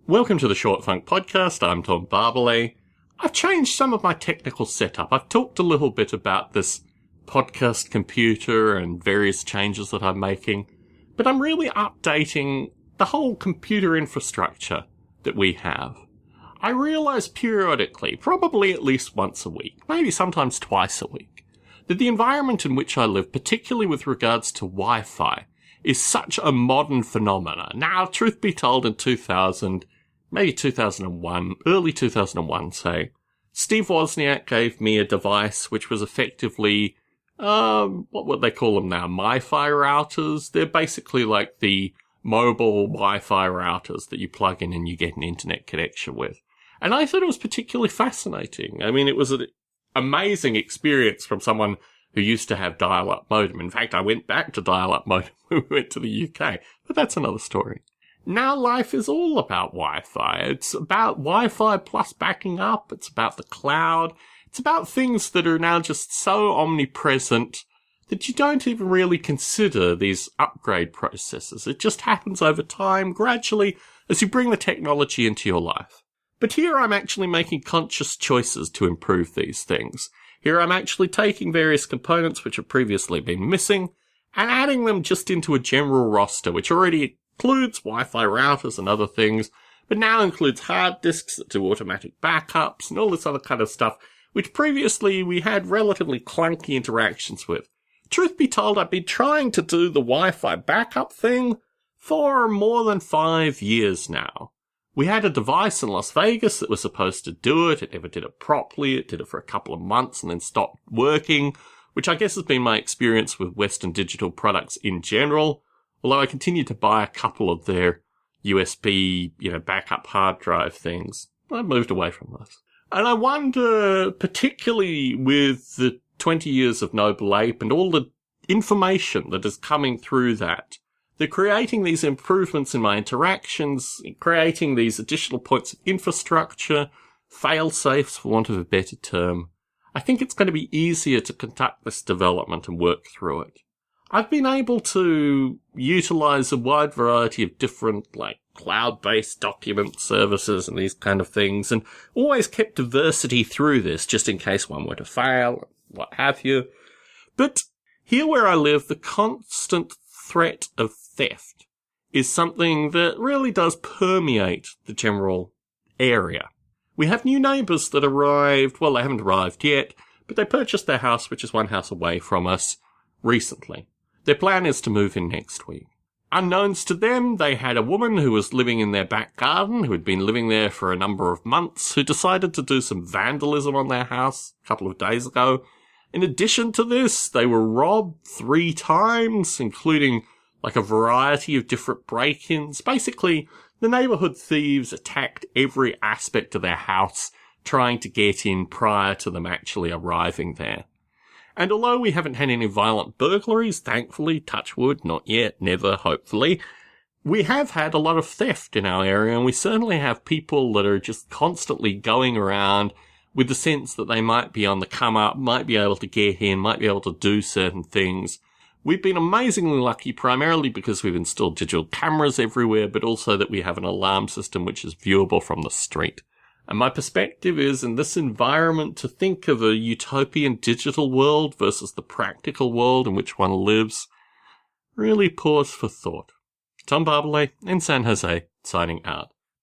Welcome to the Short Funk Podcast. I'm Tom Barbalet. I've changed some of my technical setup. I've talked a little bit about this podcast computer and various changes that I'm making, but I'm really updating the whole computer infrastructure that we have. I realize periodically, probably at least once a week, maybe sometimes twice a week, that the environment in which I live, particularly with regards to Wi-Fi, is such a modern phenomenon. Now, truth be told, in 2000, maybe 2001, early 2001, say, Steve Wozniak gave me a device which was effectively, what would they call them now? Mi-Fi routers. They're basically like the mobile Wi-Fi routers that you plug in and you get an internet connection with. And I thought it was particularly fascinating. I mean, it was an amazing experience from someone who used to have dial-up modem. In fact, I went back to dial-up modem when we went to the UK, but that's another story. Now life is all about Wi-Fi. It's about Wi-Fi plus backing up. It's about the cloud. It's about things that are now just so omnipresent that you don't even really consider these upgrade processes. It just happens over time, gradually, as you bring the technology into your life. But here I'm actually making conscious choices to improve these things. Here I'm actually taking various components which have previously been missing and adding them just into a general roster which already includes Wi-Fi routers and other things, but now includes hard disks that do automatic backups and all this other kind of stuff which previously we had relatively clunky interactions with. Truth be told, I've been trying to do the Wi-Fi backup thing for more than 5 years now. We had a device in Las Vegas that was supposed to do it. It never did it properly. It did it for a couple of months and then stopped working, which I guess has been my experience with Western digital products in general, although I continue to buy a couple of their USB, backup hard drive things. I moved away from those. And I wonder, particularly with the 20 years of Noble Ape and all the information that is coming through that, they're creating these improvements in my interactions, creating these additional points of infrastructure, fail-safes for want of a better term. I think it's going to be easier to conduct this development and work through it. I've been able to utilize a wide variety of different, cloud-based document services and these kind of things, and always kept diversity through this, just in case one were to fail, what have you. But here where I live, the constant threat of theft is something that really does permeate the general area. We have new neighbours that arrived, well, they haven't arrived yet, but they purchased their house, which is one house away from us, recently. Their plan is to move in next week. Unknowns to them, they had a woman who was living in their back garden, who had been living there for a number of months, who decided to do some vandalism on their house a couple of days ago. In addition to this, they were robbed 3 times, including a variety of different break-ins. Basically, the neighbourhood thieves attacked every aspect of their house, trying to get in prior to them actually arriving there. And although we haven't had any violent burglaries, thankfully, touch wood, not yet, never, hopefully, we have had a lot of theft in our area, and we certainly have people that are just constantly going around with the sense that they might be on the come up, might be able to get in, might be able to do certain things. We've been amazingly lucky, primarily because we've installed digital cameras everywhere, but also that we have an alarm system which is viewable from the street. And my perspective is, in this environment, to think of a utopian digital world versus the practical world in which one lives, really pause for thought. Tom Barbalet in San Jose, signing out.